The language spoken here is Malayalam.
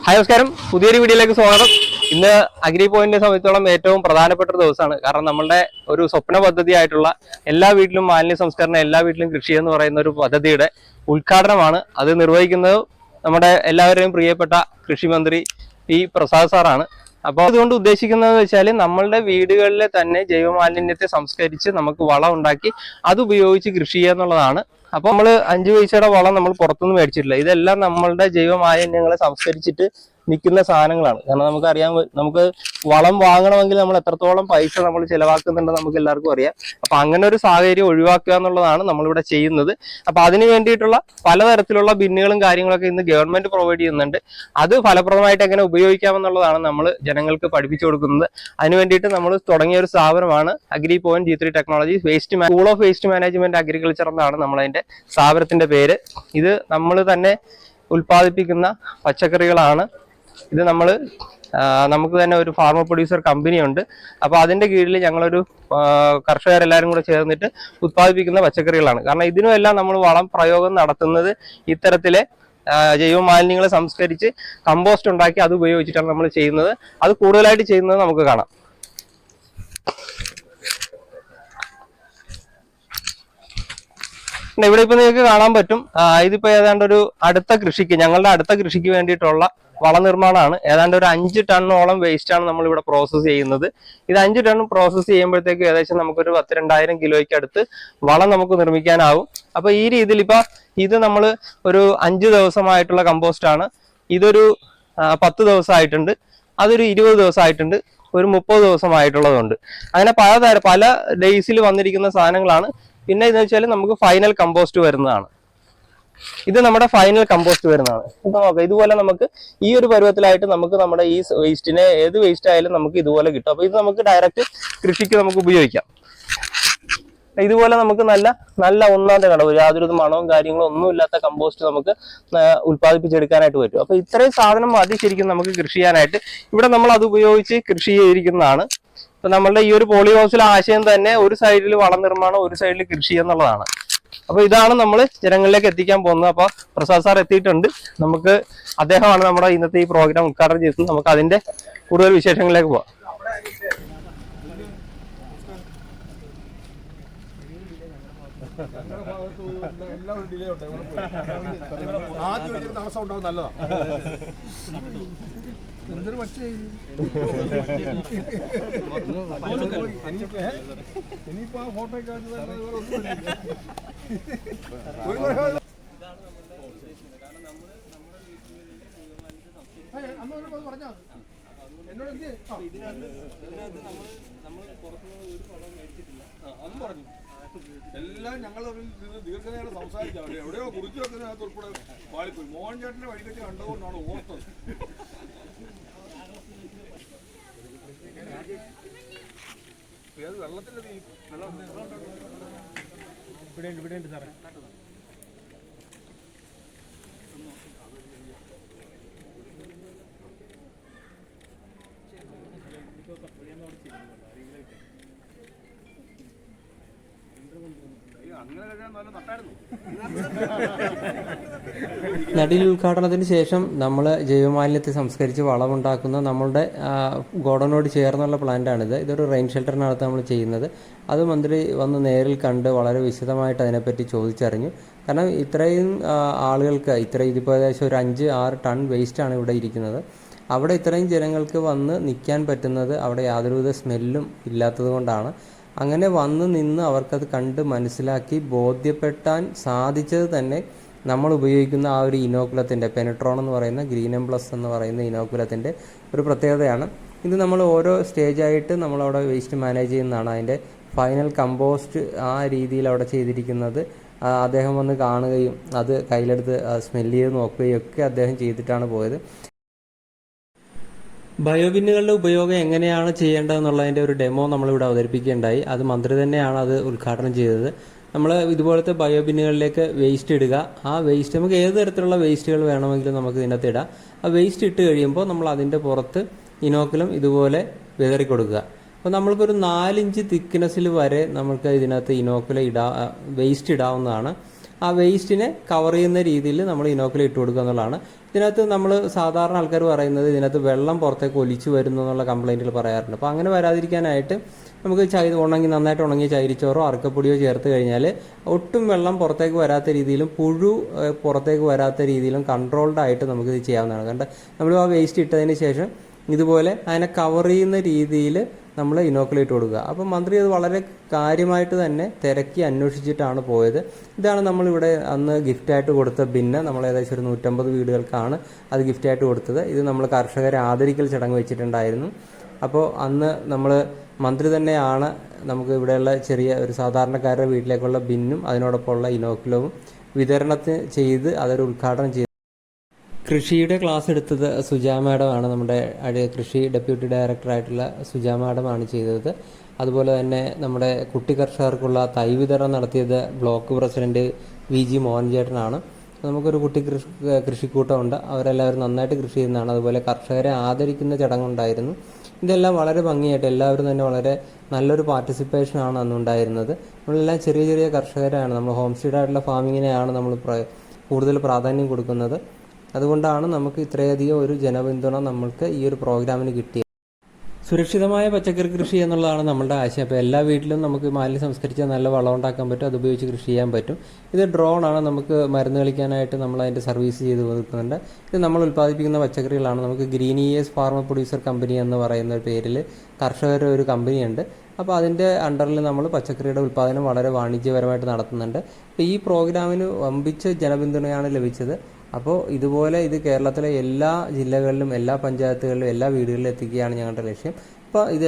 ഹായ് നമസ്കാരം, പുതിയൊരു വീഡിയോയിലേക്ക് സ്വാഗതം. ഇന്ന് അഗ്രി പോയിന്റിനെ സംബന്ധിച്ചോളം ഏറ്റവും പ്രധാനപ്പെട്ട ഒരു ദിവസമാണ്. കാരണം നമ്മളുടെ ഒരു സ്വപ്ന പദ്ധതി ആയിട്ടുള്ള എല്ലാ വീട്ടിലും മാലിന്യ സംസ്കരണം, എല്ലാ വീട്ടിലും കൃഷി എന്ന് പറയുന്ന ഒരു പദ്ധതിയുടെ ഉദ്ഘാടനമാണ്. അത് നിർവഹിക്കുന്നത് നമ്മുടെ എല്ലാവരുടെയും പ്രിയപ്പെട്ട കൃഷിമന്ത്രി പി പ്രസാദ് സാറാണ്. അപ്പോൾ അതുകൊണ്ട് ഉദ്ദേശിക്കുന്നത് വെച്ചാൽ നമ്മളുടെ വീടുകളിലെ തന്നെ ജൈവമാലിന്യത്തെ സംസ്കരിച്ച് നമുക്ക് വളം ഉണ്ടാക്കി അത് ഉപയോഗിച്ച് കൃഷി ചെയ്യുക എന്നുള്ളതാണ്. അപ്പൊ നമ്മൾ 5 പൈസയുടെ വളം നമ്മൾ പുറത്തുനിന്ന് മേടിച്ചിട്ടില്ല. ഇതെല്ലാം നമ്മളുടെ ജൈവമാലിന്യങ്ങളെ സംസ്കരിച്ചിട്ട് നിൽക്കുന്ന സാധനങ്ങളാണ്. കാരണം നമുക്കറിയാം, നമുക്ക് വളം വാങ്ങണമെങ്കിൽ നമ്മൾ എത്രത്തോളം പൈസ നമ്മൾ ചിലവാക്കുന്നുണ്ടെന്ന് നമുക്ക് എല്ലാവർക്കും അറിയാം. അപ്പൊ അങ്ങനെ ഒരു സാഹചര്യം ഒഴിവാക്കുക എന്നുള്ളതാണ് നമ്മളിവിടെ ചെയ്യുന്നത്. അപ്പൊ അതിന് വേണ്ടിയിട്ടുള്ള പലതരത്തിലുള്ള ബിന്നുകളും കാര്യങ്ങളൊക്കെ ഇന്ന് ഗവൺമെന്റ് പ്രൊവൈഡ് ചെയ്യുന്നുണ്ട്. അത് ഫലപ്രദമായിട്ട് എങ്ങനെ ഉപയോഗിക്കാമെന്നുള്ളതാണ് നമ്മൾ ജനങ്ങൾക്ക് പഠിപ്പിച്ചു കൊടുക്കുന്നത്. അതിന് വേണ്ടിയിട്ട് നമ്മൾ തുടങ്ങിയ ഒരു സ്ഥാപനമാണ് agri point G3 technology school of waste management agriculture എന്നാണ് നമ്മളതിന്റെ സ്ഥാപനത്തിന്റെ പേര്. ഇത് നമ്മൾ തന്നെ ഉൽപ്പാദിപ്പിക്കുന്ന പച്ചക്കറികളാണ്. ഇത് നമുക്ക് തന്നെ ഒരു ഫാർമർ പ്രൊഡ്യൂസർ കമ്പനി ഉണ്ട്. അപ്പോൾ അതിന്റെ കീഴിൽ ഞങ്ങളൊരു കർഷകരെല്ലാവരും കൂടെ ചേർന്നിട്ട് ഉത്പാദിപ്പിക്കുന്ന പച്ചക്കറികളാണ്. കാരണം ഇതിനുമെല്ലാം നമ്മൾ വളം പ്രയോഗം നടത്തുന്നത് ഇത്തരത്തിലെ ജൈവ മാലിന്യങ്ങളെ സംസ്കരിച്ച് കമ്പോസ്റ്റ് ഉണ്ടാക്കി അത് ഉപയോഗിച്ചിട്ടാണ് നമ്മൾ ചെയ്യുന്നത്. അത് കൂടുതലായിട്ട് ചെയ്യുന്നത് നമുക്ക് കാണാം. ഇവിടെ ഇപ്പൊ നിങ്ങൾക്ക് കാണാൻ പറ്റും, ഇതിപ്പോ ഏതാണ്ട് ഒരു ഞങ്ങളുടെ അടുത്ത കൃഷിക്ക് വേണ്ടിയിട്ടുള്ള വളനിർമ്മാണമാണ്. ഏതാണ്ട് ഒരു 5 ടണ്ണോളം വേസ്റ്റ് ആണ് നമ്മൾ ഇവിടെ പ്രോസസ്സ് ചെയ്യുന്നത്. ഇത് 5 ടൺ പ്രോസസ്സ് ചെയ്യുമ്പോഴത്തേക്ക് ഏകദേശം നമുക്കൊരു 10-2000 കിലോയ്ക്ക് അടുത്ത് വളം നമുക്ക് നിർമ്മിക്കാനാവും. അപ്പൊ ഈ രീതിയിൽ ഇത് നമ്മൾ ഒരു 5 ദിവസമായിട്ടുള്ള കമ്പോസ്റ്റ് ആണ്. ഇതൊരു 10 ദിവസമായിട്ടുണ്ട്, അതൊരു 20 ദിവസമായിട്ടുണ്ട്, ഒരു 30 ദിവസമായിട്ടുള്ളതുണ്ട്. അങ്ങനെ പല ഡേയ്സിൽ വന്നിരിക്കുന്ന സാധനങ്ങളാണ്. പിന്നെ എന്ന് വെച്ചാൽ നമുക്ക് ഫൈനൽ കമ്പോസ്റ്റ് വരുന്നതാണ്. ഇത് നമ്മുടെ ഫൈനൽ കമ്പോസ്റ്റ് വരുന്നതാണ്. ഇപ്പൊ നോക്കാം, ഇതുപോലെ നമുക്ക് ഈ ഒരു പരുവത്തിലായിട്ട് നമുക്ക് നമ്മുടെ ഈ വേസ്റ്റിനെ ഏത് വേസ്റ്റ് ആയാലും നമുക്ക് ഇതുപോലെ കിട്ടും. അപ്പൊ ഇത് നമുക്ക് ഡയറക്റ്റ് കൃഷിക്ക് നമുക്ക് ഉപയോഗിക്കാം. ഇതുപോലെ നമുക്ക് നല്ല ഒന്നാമത്തെ കടവ്, യാതൊരു മണവും കാര്യങ്ങളും ഒന്നും ഇല്ലാത്ത കമ്പോസ്റ്റ് നമുക്ക് ഉൽപ്പാദിപ്പിച്ചെടുക്കാനായിട്ട് പറ്റും. അപ്പൊ ഇത്രയും സാധനം മതി ശരിക്കും നമുക്ക് കൃഷി ചെയ്യാനായിട്ട്. ഇവിടെ നമ്മൾ അത് ഉപയോഗിച്ച് കൃഷി ചെയ്തിരിക്കുന്നതാണ്. ഇപ്പൊ നമ്മളുടെ ഈ ഒരു പോളി ഹൗസിലെ ആശയം തന്നെ ഒരു സൈഡിൽ വളം നിർമ്മാണം, ഒരു സൈഡിൽ കൃഷി എന്നുള്ളതാണ്. അപ്പൊ ഇതാണ് നമ്മൾ ജനങ്ങളിലേക്ക് എത്തിക്കാൻ പോകുന്നത്. അപ്പൊ പ്രസാദ് സാർ എത്തിയിട്ടുണ്ട്. അദ്ദേഹമാണ് നമ്മുടെ ഇന്നത്തെ ഈ പ്രോഗ്രാം ഉദ്ഘാടനം ചെയ്തത്. നമുക്ക് അതിന്റെ കൂടുതൽ വിശേഷങ്ങളിലേക്ക് പോവാം. എന്തൊരു പക്ഷേ ഇനിയിപ്പോ ആ ഫോട്ടോ പറഞ്ഞോ എന്നോട് എല്ലാം ഞങ്ങൾ ദീർഘനേരം സംസാരിച്ചാൽ എവിടെയോ കുറിച്ചു വെക്കുന്നതിനകത്ത് ഉൾപ്പെടെ പാളിപ്പോയി. മോഹൻ ചേട്ടന്റെ വഴിക്കൊക്കെ കണ്ടതുകൊണ്ടാണ് ഓർത്തത്. ഏത് വെള്ളത്തിന്റെ ഇവിടെയുണ്ട് സാറേ. നടീൽ ഉദ്ഘാടനത്തിന് ശേഷം നമ്മൾ ജൈവമാലിന്യത്തെ സംസ്കരിച്ച് വളമുണ്ടാക്കുന്ന നമ്മളുടെ ഗോഡനോട് ചേർന്നുള്ള പ്ലാന്റാണിത്. ഇതൊരു റെയിൻ ഷെൽട്ടറിനകത്ത് നമ്മൾ ചെയ്യുന്നത്. അത് മന്ത്രി വന്ന് നേരിൽ കണ്ട് വളരെ വിശദമായിട്ട് അതിനെപ്പറ്റി ചോദിച്ചറിഞ്ഞു. കാരണം ഇത്രയും ആളുകൾക്ക് ഇതിപ്പോൾ ഏകദേശം ഒരു 5-6 ടൺ വേസ്റ്റാണ് ഇവിടെ ഇരിക്കുന്നത്. അവിടെ ഇത്രയും ജനങ്ങൾക്ക് വന്ന് നിൽക്കാൻ പറ്റുന്നത് അവിടെ യാതൊരുവിധ സ്മെല്ലും ഇല്ലാത്തത് കൊണ്ടാണ്. അങ്ങനെ വന്ന് നിന്ന് അവർക്കത് കണ്ട് മനസ്സിലാക്കി ബോധ്യപ്പെട്ടാൻ സാധിച്ചത് തന്നെ നമ്മൾ ഉപയോഗിക്കുന്ന ആ ഒരു ഇനോക്കുലത്തിൻ്റെ പെനട്രോൺ എന്ന് പറയുന്ന ഗ്രീൻ എം പ്ലസ് എന്ന് പറയുന്ന ഇനോക്കുലത്തിൻ്റെ ഒരു പ്രത്യേകതയാണ്. ഇത് നമ്മൾ ഓരോ സ്റ്റേജായിട്ട് നമ്മളവിടെ വേസ്റ്റ് മാനേജ് ചെയ്യുന്നതാണ്. അതിൻ്റെ ഫൈനൽ കമ്പോസ്റ്റ് ആ രീതിയിൽ അവിടെ ചെയ്തിരിക്കുന്നത് അദ്ദേഹം വന്ന് കാണുകയും അത് കയ്യിലെടുത്ത് സ്മെല്ല് ചെയ്ത് നോക്കുകയും ഒക്കെ അദ്ദേഹം ചെയ്തിട്ടാണ് പോയത്. ബയോബിന്നുകളുടെ ഉപയോഗം എങ്ങനെയാണ് ചെയ്യേണ്ടതെന്നുള്ളതിൻ്റെ ഒരു ഡെമോ നമ്മളിവിടെ അവതരിപ്പിക്കുകയുണ്ടായി. അത് മന്ത്രി തന്നെയാണ് അത് ഉദ്ഘാടനം ചെയ്തത്. നമ്മൾ ഇതുപോലത്തെ ബയോബിന്നുകളിലേക്ക് വേസ്റ്റ് ഇടുക. ആ വേസ്റ്റ് നമുക്ക് ഏത് തരത്തിലുള്ള വേസ്റ്റുകൾ വേണമെങ്കിലും നമുക്ക് ഇതിനകത്ത് ഇടാം. ആ വേസ്റ്റ് ഇട്ട് കഴിയുമ്പോൾ നമ്മൾ അതിൻ്റെ പുറത്ത് ഇനോക്കുലം ഇതുപോലെ വിതറി കൊടുക്കുക. അപ്പോൾ നമ്മൾക്കൊരു 4 ഇഞ്ച് തിക്നെസ്സിൽ വരെ നമുക്ക് ഇതിനകത്ത് ഇനോക്കുലം വേസ്റ്റ് ഇടാവുന്നതാണ്. ആ വേസ്റ്റിനെ കവർ ചെയ്യുന്ന രീതിയിൽ നമ്മൾ ഇനോക്കുലം ഇട്ട് കൊടുക്കുക എന്നുള്ളതാണ്. ഇതിനകത്ത് നമ്മൾ സാധാരണ ആൾക്കാർ പറയുന്നത് ഇതിനകത്ത് വെള്ളം പുറത്തേക്ക് ഒലിച്ചു വരുന്നു എന്നുള്ള കംപ്ലൈൻറ്റുകൾ പറയാറുണ്ട്. അപ്പോൾ അങ്ങനെ വരാതിരിക്കാനായിട്ട് നമുക്ക് നന്നായിട്ട് ഉണങ്ങിയ ചകിരിച്ചോറോ അറക്കപ്പൊടിയോ ചേർത്ത് കഴിഞ്ഞാൽ ഒട്ടും വെള്ളം പുറത്തേക്ക് വരാത്ത രീതിയിലും പുഴു പുറത്തേക്ക് വരാത്ത രീതിയിലും കൺട്രോൾഡ് ആയിട്ട് നമുക്കിത് ചെയ്യാവുന്നതാണ്. കാരണം നമ്മൾ ആ വേസ്റ്റ് ഇട്ടതിന് ശേഷം ഇതുപോലെ അതിനെ കവർ ചെയ്യുന്ന രീതിയിൽ നമ്മൾ ഇനോക്കുലം ഇട്ട് കൊടുക്കുക. അപ്പം മന്ത്രി അത് വളരെ കാര്യമായിട്ട് തന്നെ തിരക്കി അന്വേഷിച്ചിട്ടാണ് പോയത്. ഇതാണ് നമ്മളിവിടെ അന്ന് ഗിഫ്റ്റായിട്ട് കൊടുത്ത ബിന്ന്. നമ്മൾ ഏകദേശം ഒരു 150 വീടുകൾക്കാണ് അത് ഗിഫ്റ്റായിട്ട് കൊടുത്തത്. ഇത് നമ്മൾ കർഷകരെ ആദരിക്കൽ ചടങ്ങ് വെച്ചിട്ടുണ്ടായിരുന്നു. അപ്പോൾ അന്ന് നമ്മൾ മന്ത്രി തന്നെയാണ് നമുക്ക് ഇവിടെയുള്ള ചെറിയ ഒരു സാധാരണക്കാരുടെ വീട്ടിലേക്കുള്ള ബിന്നും അതിനോടൊപ്പമുള്ള ഇനോക്കുലവും വിതരണത്തിന് ചെയ്ത് അതൊരു ഉദ്ഘാടനം ചെയ്തു. കൃഷിയുടെ ക്ലാസ് എടുത്തത് സുജാ മാഡമാണ്. നമ്മുടെ കൃഷി ഡെപ്യൂട്ടി ഡയറക്ടറായിട്ടുള്ള സുജാ മാഡമാണ് ചെയ്തത്. അതുപോലെ തന്നെ നമ്മുടെ കുട്ടി കർഷകർക്കുള്ള തൈ വിതരണം നടത്തിയത് ബ്ലോക്ക് പ്രസിഡന്റ് VG മോഹൻ ചേട്ടനാണ്. നമുക്കൊരു കുട്ടി കൃഷിക്കൂട്ടമുണ്ട്. അവരെല്ലാവരും നന്നായിട്ട് കൃഷി ചെയ്യുന്നതാണ്. അതുപോലെ കർഷകരെ ആദരിക്കുന്ന ചടങ്ങുണ്ടായിരുന്നു. ഇതെല്ലാം വളരെ ഭംഗിയായിട്ട് എല്ലാവരും തന്നെ വളരെ നല്ലൊരു പാർട്ടിസിപ്പേഷനാണ് അന്നുണ്ടായിരുന്നത്. നമ്മളെല്ലാം ചെറിയ ചെറിയ കർഷകരാണ്. നമ്മൾ ഹോം സ്റ്റേഡായിട്ടുള്ള ഫാമിങ്ങിനെയാണ് നമ്മൾ കൂടുതൽ പ്രാധാന്യം കൊടുക്കുന്നത്. അതുകൊണ്ടാണ് നമുക്ക് ഇത്രയധികം ഒരു ജനപിന്തുണ നമ്മൾക്ക് ഈ ഒരു പ്രോഗ്രാമിന് കിട്ടിയത്. സുരക്ഷിതമായ പച്ചക്കറി കൃഷി എന്നുള്ളതാണ് നമ്മളുടെ ആശയം. അപ്പോൾ എല്ലാ വീട്ടിലും നമുക്ക് മാലിന്യം സംസ്കരിച്ചാൽ നല്ല വളം ഉണ്ടാക്കാൻ പറ്റും, അതുപയോഗിച്ച് കൃഷി ചെയ്യാൻ പറ്റും. ഇത് ഡ്രോണാണ്. നമുക്ക് മരുന്ന് കളിക്കാനായിട്ട് നമ്മൾ അതിൻ്റെ സർവീസ് ചെയ്ത് കൊടുക്കുന്നുണ്ട്. ഇത് നമ്മൾ ഉൽപ്പാദിപ്പിക്കുന്ന പച്ചക്കറികളാണ്. നമുക്ക് green years farmer producer company എന്ന് പറയുന്ന പേരിൽ കർഷകരുടെ ഒരു കമ്പനിയുണ്ട്. അപ്പോൾ അതിൻ്റെ അണ്ടറിൽ നമ്മൾ പച്ചക്കറിയുടെ ഉൽപ്പാദനം വളരെ വാണിജ്യപരമായിട്ട് നടത്തുന്നുണ്ട്. അപ്പോൾ ഈ പ്രോഗ്രാമിന് വമ്പിച്ച ജനപിന്തുണയാണ് ലഭിച്ചത്. അപ്പോൾ ഇതുപോലെ ഇത് കേരളത്തിലെ എല്ലാ ജില്ലകളിലും എല്ലാ പഞ്ചായത്തുകളിലും എല്ലാ വീടുകളിലും എത്തിക്കുകയാണ് ഞങ്ങളുടെ ലക്ഷ്യം. അപ്പോൾ ഇത്